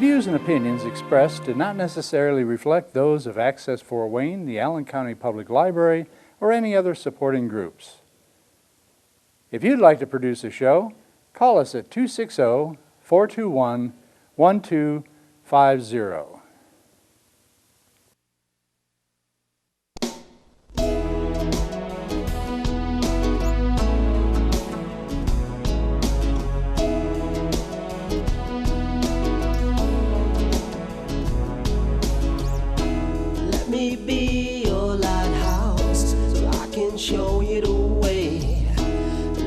views and opinions expressed do not necessarily reflect those of Access Fort Wayne, the Allen County Public Library, or any other supporting groups. If you'd like to produce a show, call us at 260-421-1250. Let me be your lighthouse so I can show you the way.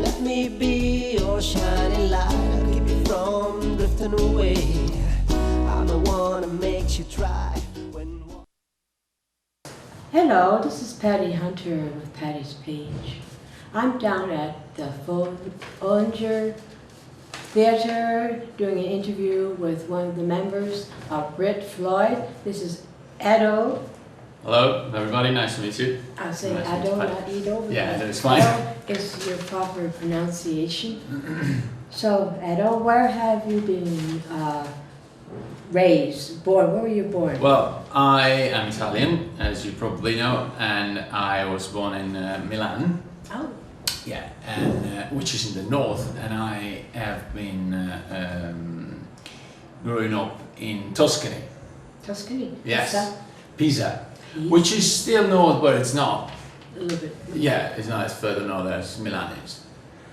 Let me be your shining light, I'll keep you from drifting away. I'm the one that makes you try when... Hello, this is Patty Hunter with Patty's Page. I'm down at the Follinger Theater doing an interview with one of the members of Brit Floyd. This is Edo. Hello, everybody. Nice to meet you. I'll say Nice to meet Edo, you. not Edo. Yeah, that's fine. Edo is your proper pronunciation. So, Edo, where have you been raised, born? Where were you born? Well, I am Italian, as you probably know, and I was born in Milan. Oh. Yeah, and which is in the north, and I have been growing up in Tuscany. Tuscany? Yes, Pisa? Pisa, which is still north, but it's not. A little bit. Yeah, it's not as further north as Milan is.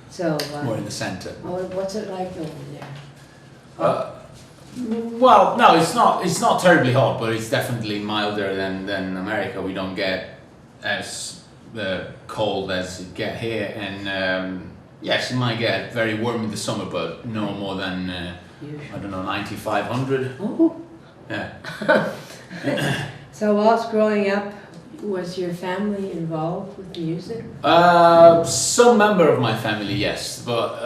So, More in the center. what's it like over there? Well, no, it's not terribly hot, but it's definitely milder than America. We don't get as cold as it get here, and yes, it might get very warm in the summer, but no more than I don't know, 9,500. Oh. Yeah. So whilst growing up, was your family involved with music? Some member of my family, yes, but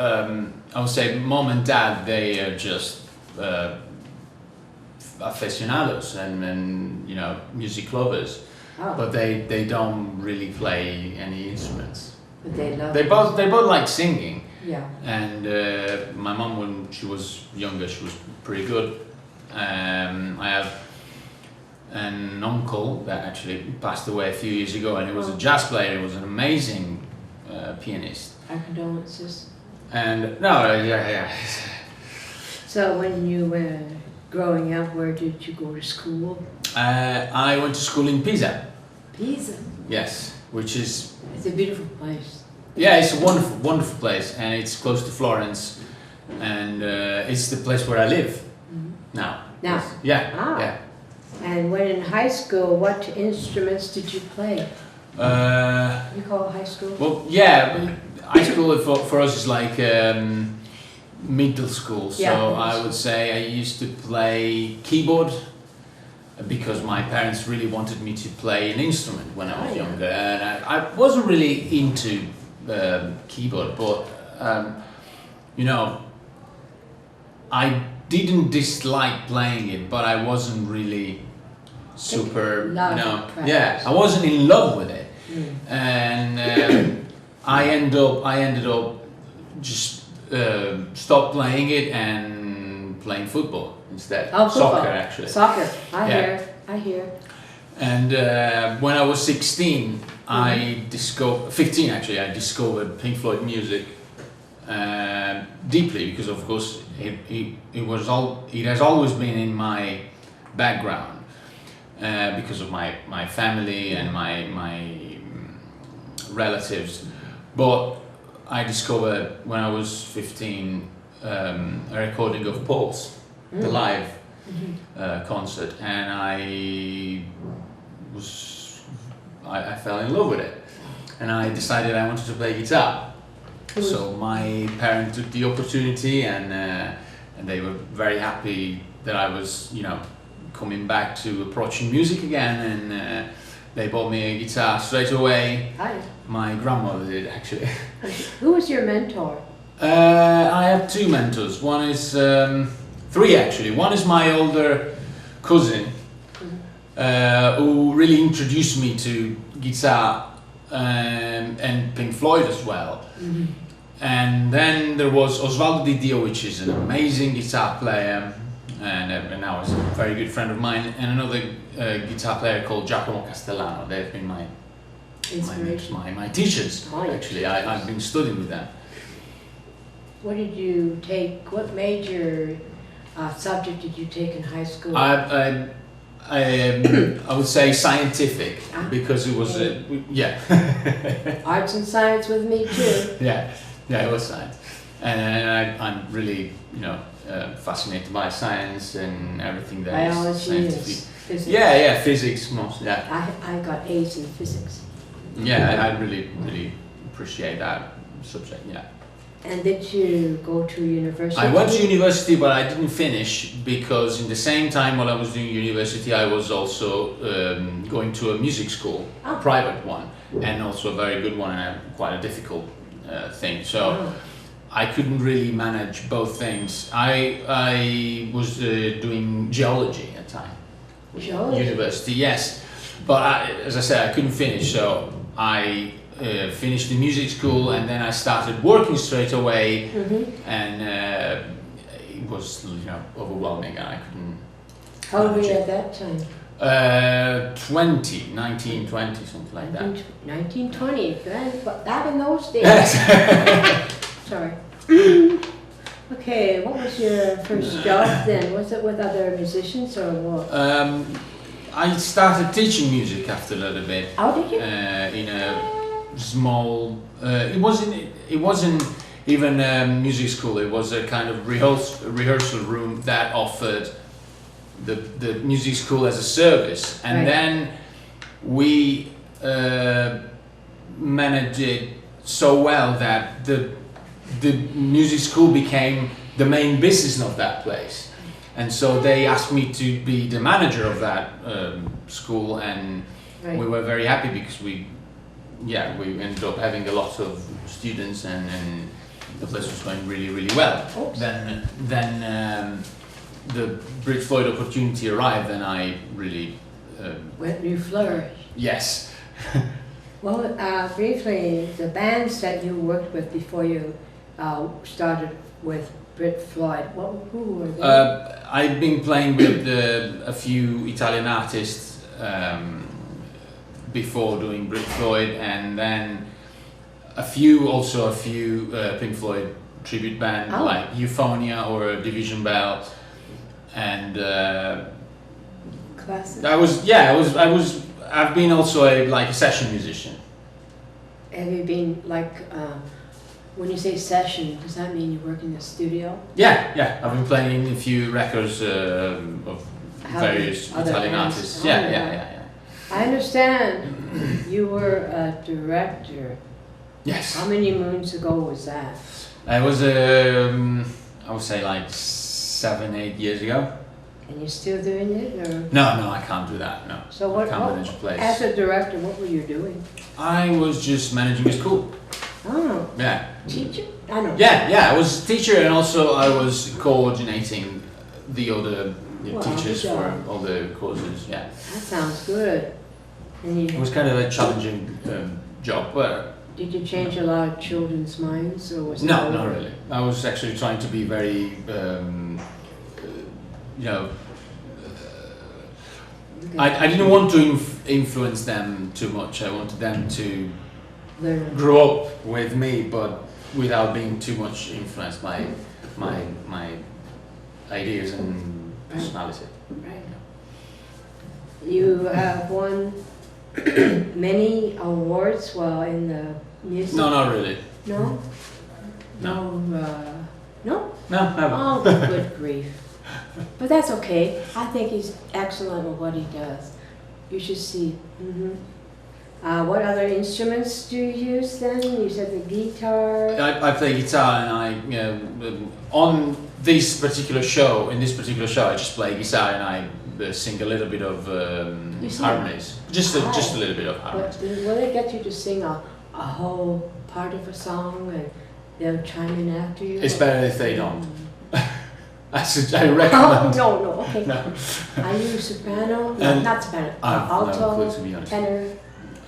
I would say mom and dad, they are just aficionados and you know, music lovers. Oh. But they don't really play any instruments. But they love They both like singing. Yeah. And my mom, when she was younger, she was pretty good. I have an uncle that actually passed away a few years ago, and he was a jazz player. He was an amazing pianist. Our condolences. And no, yeah. So when you were growing up, where did you go to school? I went to school in Pisa. Pisa. Yes, which is... It's a beautiful place. Yeah, it's a wonderful, wonderful place, and it's close to Florence, and it's the place where I live now. Now? Yeah, Ah. yeah. And when in high school, what instruments did you play? You call high school? Well, yeah, high school for us is like middle school, so Yeah. I would say I used to play keyboard because my parents really wanted me to play an instrument when I was younger, and I wasn't really into keyboard, but you know, I didn't dislike playing it, but I wasn't really super, yeah, I wasn't in love with it, and I ended up just stopped playing it and playing football instead. Oh, football. Soccer, actually. Soccer. I Yeah. hear. And when I was 16, 15 actually, I discovered Pink Floyd music deeply, because of course it has always been in my background because of my family and my relatives. But I discovered when I was 15 a recording of Pulse, the live concert, and I fell in love with it, and I decided I wanted to play guitar. So my parents took the opportunity, and they were very happy that I was, you know, coming back to approaching music again, and they bought me a guitar straight away. Hi. My grandmother did, actually. Who was your mentor? I have two mentors. One is three actually. One is my older cousin, who really introduced me to guitar and Pink Floyd as well. And then there was Osvaldo Di Dio, which is an amazing guitar player, and now is a very good friend of mine, and another guitar player called Giacomo Castellano. They've been my teachers. Oh, actually. I've been studying with them. What did you take? What major subject did you take in high school? I would say scientific, because it was Arts and science with me too. yeah, it was science, and I'm really fascinated by science and everything that Biology is scientific. and physics. Yeah, physics most. Yeah, I got A's in physics. yeah, I really appreciate that subject. Yeah. And did you go to university? I went to university, but I didn't finish, because in the same time while I was doing university, I was also going to a music school, a private one, and also a very good one, and quite a difficult thing. So I couldn't really manage both things. I was doing geology at the time. Geology? University, yes. But as I said, I couldn't finish, so I finished the music school, and then I started working straight away, and it was overwhelming, and I couldn't. How old were you at that time? 19, 20, something like that. 1920, back in those days. Sorry. Okay, what was your first job then? Was it with other musicians or what? I started teaching music after a little bit. How did you? In a small. It wasn't even a music school. It was a kind of rehearsal room that offered the music school as a service, and then we managed it so well that the music school became the main business of that place, and so they asked me to be the manager of that school, and we were very happy because we ended up having a lot of students, and the place was going really well. Oops. Then the Brit Floyd opportunity arrived, and I really when you flourished. Yes. Well, briefly, the bands that you worked with before you started with Brit Floyd, who were they? I've been playing with a few Italian artists before doing Brit Floyd, and then a few Pink Floyd tribute band like Euphonia or Division Bell, and classic. I've been also a session musician. Have you been when you say session, does that mean you work in the studio? Yeah. I've been playing a few records of various Italian artists. Yeah. I understand you were a director. Yes. How many moons ago was that? It was I would say 7-8 years ago. And you're still doing it, or? No, I can't do that. No. So I can't manage a place. As a director, what were you doing? I was just managing a school. Oh. Yeah. Teacher? I know. Yeah. I was a teacher, and also I was coordinating the other teachers for all the courses. Yeah. That sounds good. And it was kind of a challenging job, but. Did you change a lot of children's minds, or was it? No, not really. I was actually trying to be very, I didn't want to influence them too much. I wanted them to grow up with me, but without being too much influenced by my ideas and personality. Right. You have won many awards while in the music? No, not really. No? No? No, never. Oh, good grief. But that's okay. I think he's excellent at what he does. You should see. What other instruments do you use then? You said the guitar. I play guitar, and on this particular show, I just play guitar, and I sing a little bit of harmonies. Just a little bit of harmonies. But will they get you to sing a whole part of a song, and they'll chime in after you? It's better if they don't. I recommend. No, okay. No. Are you soprano? No, not soprano. Alto, no clue, to be honest. tenor?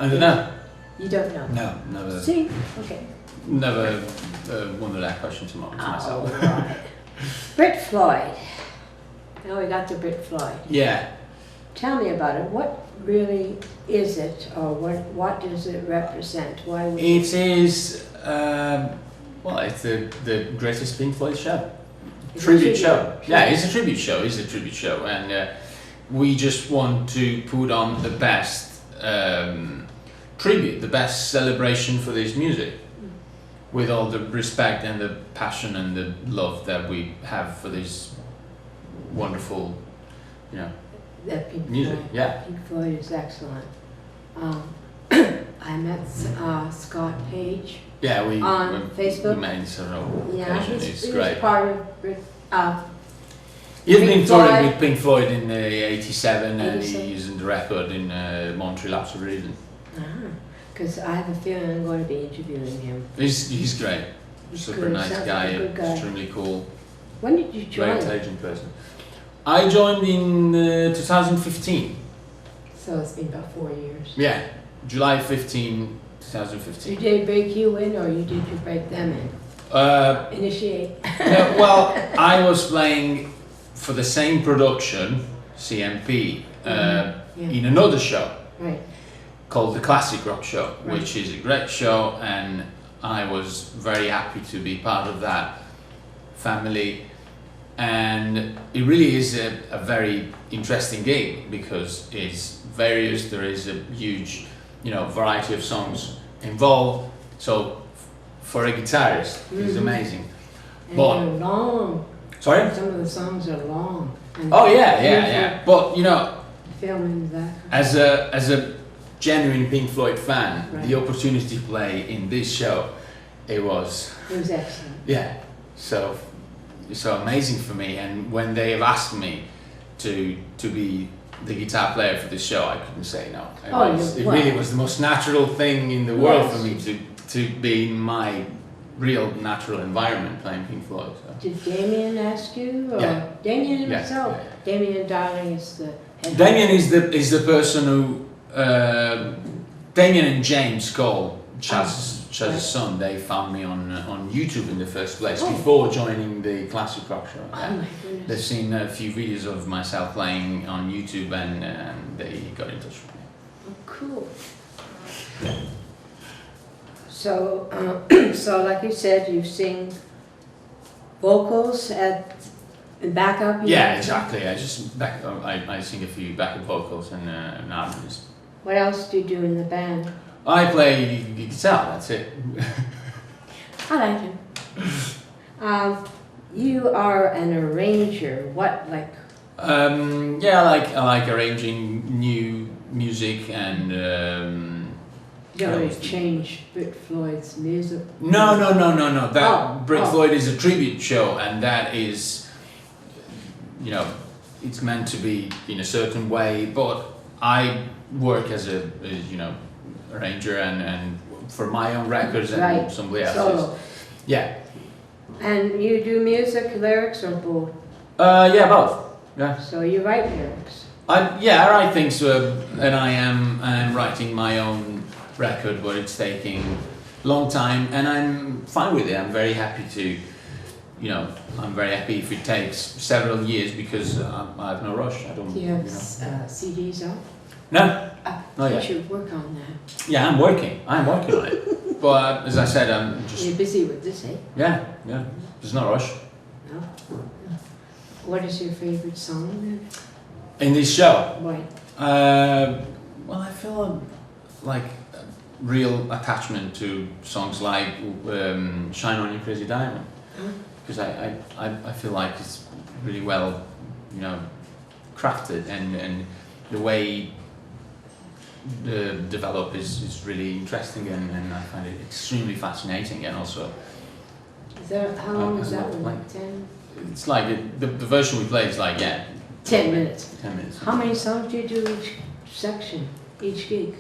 I don't know. You don't know? No, never. Sing? Okay. Never wondered that question to myself. Right. Brit Floyd. Now we got the Brit Floyd. Yeah. Tell me about it. What really is it, or what does it represent? Why would It is, well, it's the greatest Pink Floyd show. It's a Tribute tribute. show. Yeah, it's a tribute show. It's a tribute show. And we just want to put on the best tribute, the best celebration for this music, with all the respect and the passion and the love that we have for this wonderful, you know, that Pink music. Floyd? Yeah. Pink Floyd is excellent. I met Scott Page Yeah, on Facebook. we made several Yeah, occasions. he's It's great. part of Brit. He's Pink been touring Floyd. with Pink Floyd in '87, and 87. he's in the record in Montreal for a reason. Because I have a feeling I'm going to be interviewing him. He's great. He's Super good. nice Sounds guy, like a good guy. extremely cool, When did you very join? intelligent person. I joined in 2015. So it's been about 4 years. Yeah, July 15, So 2015. did they break you in, or did you break them in? Initiate. Yeah, well, I was playing for the same production, CMP, Yeah. in another show Right. called the Classic Rock Show, Right. which is a great show, and I was very happy to be part of that family. And it really is a very interesting gig because it's various. There is a huge, you know, variety of songs involved. So for a guitarist, it's Mhm. amazing. And But- they're long. Sorry? Some of the songs are long. And Oh yeah, yeah, beautiful yeah. But you know, Filming that. as a genuine Pink Floyd fan, Right. the opportunity to play in this show, it was Excellent. yeah, so amazing for me. And when they have asked me to be the guitar player for this show, I couldn't say no. It really was the most natural thing in the world for me to be in my real natural environment playing Pink Floyd. So. Did Damien ask you? Or Yeah. Damien Yeah, himself? yeah. Damien Darling is the head. Damien is the person who Damien and James Cole, Chaz's right. son. They found me on YouTube in the first place Oh. before joining the Classic Rock Show. Oh Yeah. my They've goodness. seen a few videos of myself playing on YouTube, and they got in touch with me. Oh, cool. So, so like you said, you sing vocals in backup? you Yeah, know? exactly. I sing a few backup vocals and harmonies. What else do you do in the band? I play guitar. That's it. I like him. You are an arranger. What, like? Yeah, I like arranging new music and. You don't really change Brit Floyd's music? No. That Oh, Brit oh. Floyd is a tribute show, and that is, you know, it's meant to be in a certain way. But I work as a you know, arranger and for my own records and Right. somebody else's. Solo. Yeah. And you do music, lyrics, or both? Yeah, both. Yeah. So you write lyrics? I write things, and I am writing my own record, but it's taking a long time, and I'm fine with it. I'm very happy to, you know, I'm very happy if it takes several years because I have no rush. I don't. Do you have You know. CDs out? No. You yet. should work on that. Yeah, I'm working on it. But as I said, I'm just You're busy with this, eh? yeah. There's no rush No? What is your favorite song then? in this show. Why? Well, I feel like a real attachment to songs like "Shine On You Crazy Diamond," because I feel like it's really well, you know, crafted, and the way the develop is really interesting, and I find it extremely fascinating, and also Is that, how long is that one? like- Like 10? it's like the version we play is like 10 minutes. 10 minutes. How many songs do you do each section, each gig?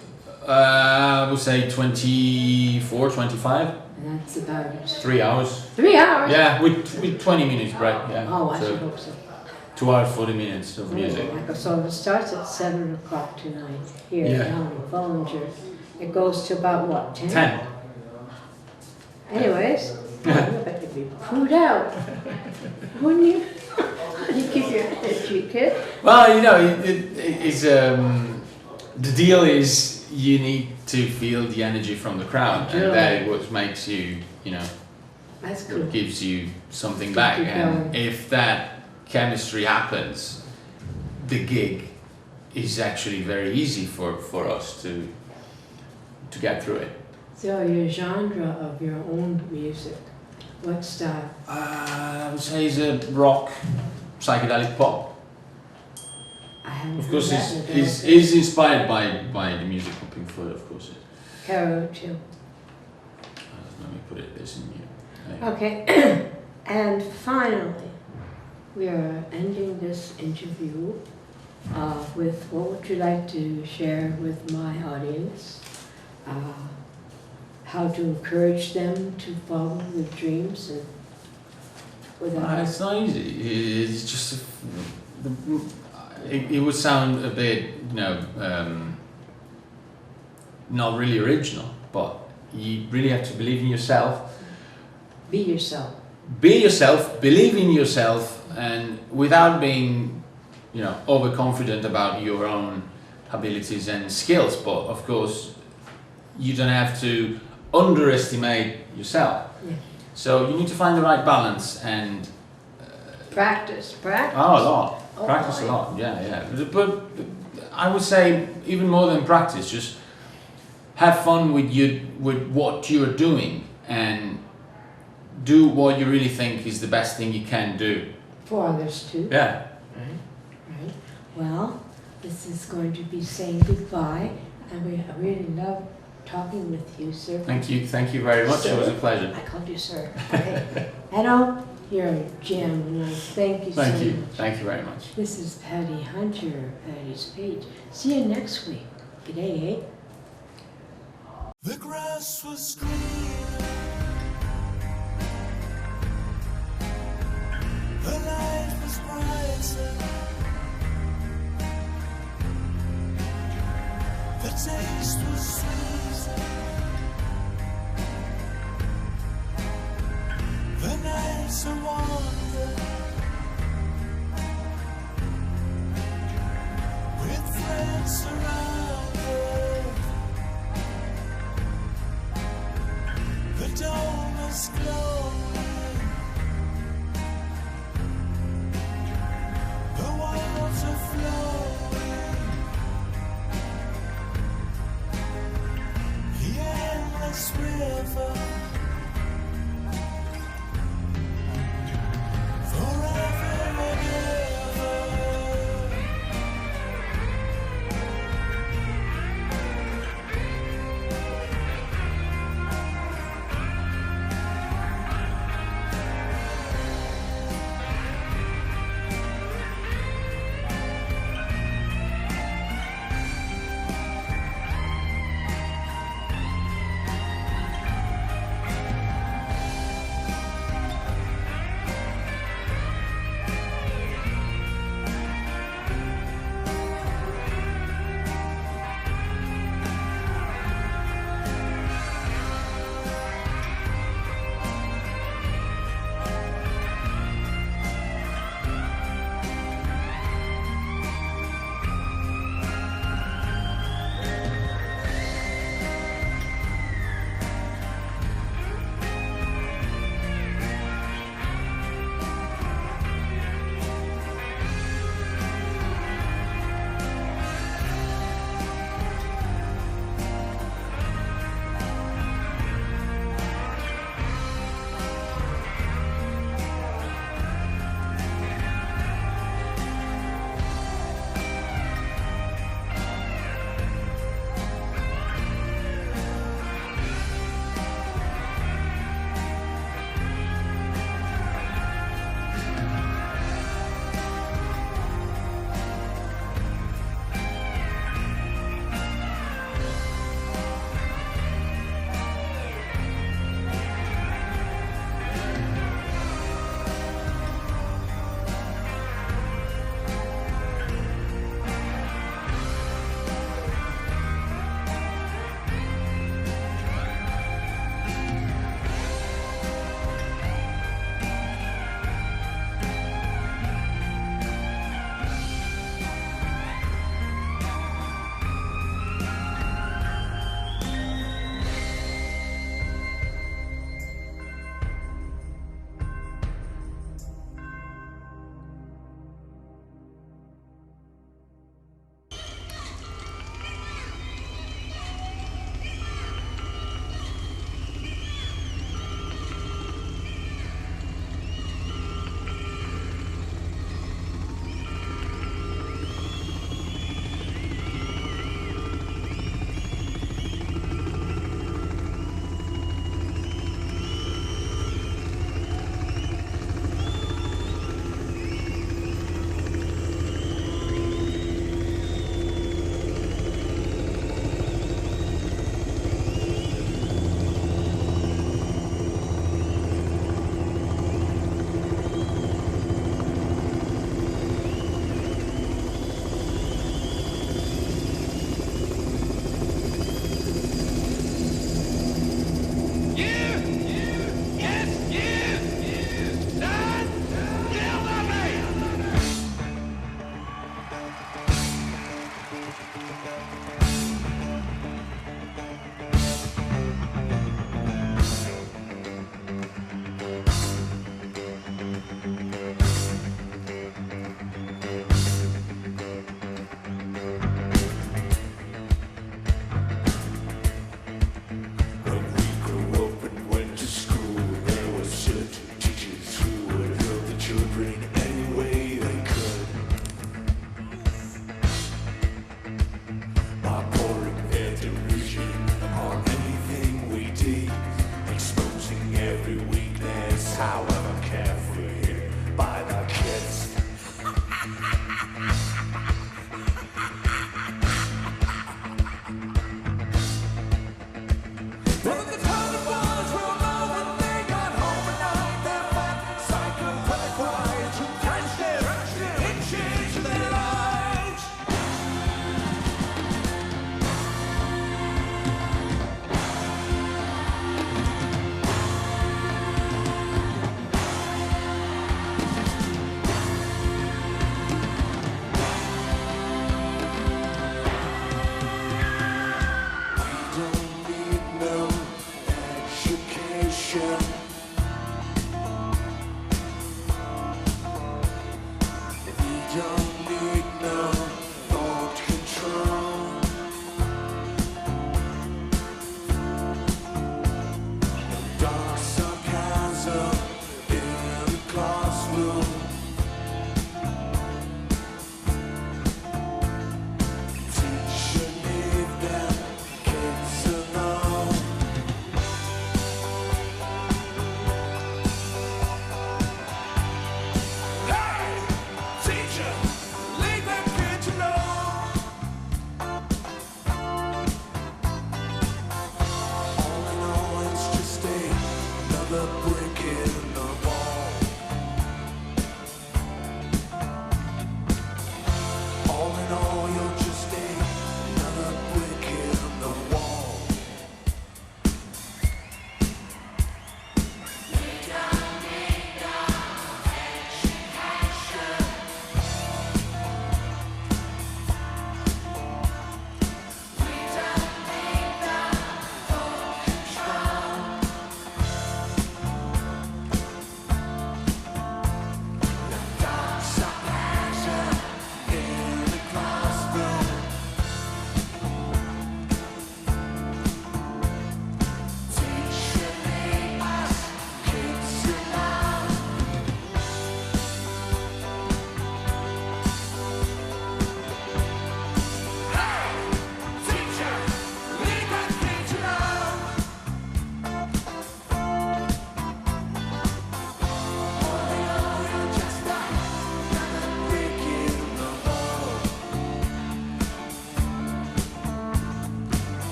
I would say 24, 25, And that's about it. 3 hours. 3 hours? Yeah, with 20 minutes break. Yeah. Oh, I So should hope so. 2 hours 40 minutes of music. So it starts at 7 o'clock tonight here Yeah. down in Bollinger. It goes to about what, 10? 10. Anyways, you better be pooed out. Wouldn't you? How do you keep your head street kid. Well, you know, it's the deal is you need to feel the energy from the crowd, and that is what makes you, you know, That's cool. what gives you something back. And if that chemistry happens, the gig is actually very easy for us to get through it. So your genre of your own music, what style? I would say it's a rock, psychedelic pop. I haven't Of heard course, that in a it's while. inspired by the music of Pink Floyd, of course. Caro too. Let me put this in here. Okay, and finally, we are ending this interview with what would you like to share with my audience? How to encourage them to follow their dreams and without. It's not easy. It's just it would sound a bit, you know, not really original, but you really have to believe in yourself. Be yourself. Be yourself, believe in yourself, and without being, you know, overconfident about your own abilities and skills. But of course, you don't have to underestimate yourself. Yeah. So you need to find the right balance and Practice. oh, a lot. Oh, Practice a boy. lot. Yeah. But I would say even more than practice, just have fun with what you're doing and do what you really think is the best thing you can do. For others too. Yeah. Right. Well, this is going to be saying goodbye, and I really love talking with you, sir. Thank you very much. It was a pleasure. I called you sir. Okay. Edo, you're a gem, and I thank you so Thank you. much. Thank you very much. This is Patty Hunter, Patty's Page. See you next week. Good day, eh? The grass was green, the light was brighter, the taste was sweeter, the nights a wonder, with friends surrounded.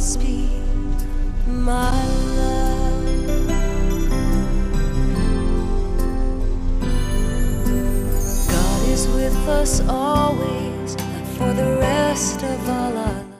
Godspeed, my love. God is with us always, and for the rest of all our lives.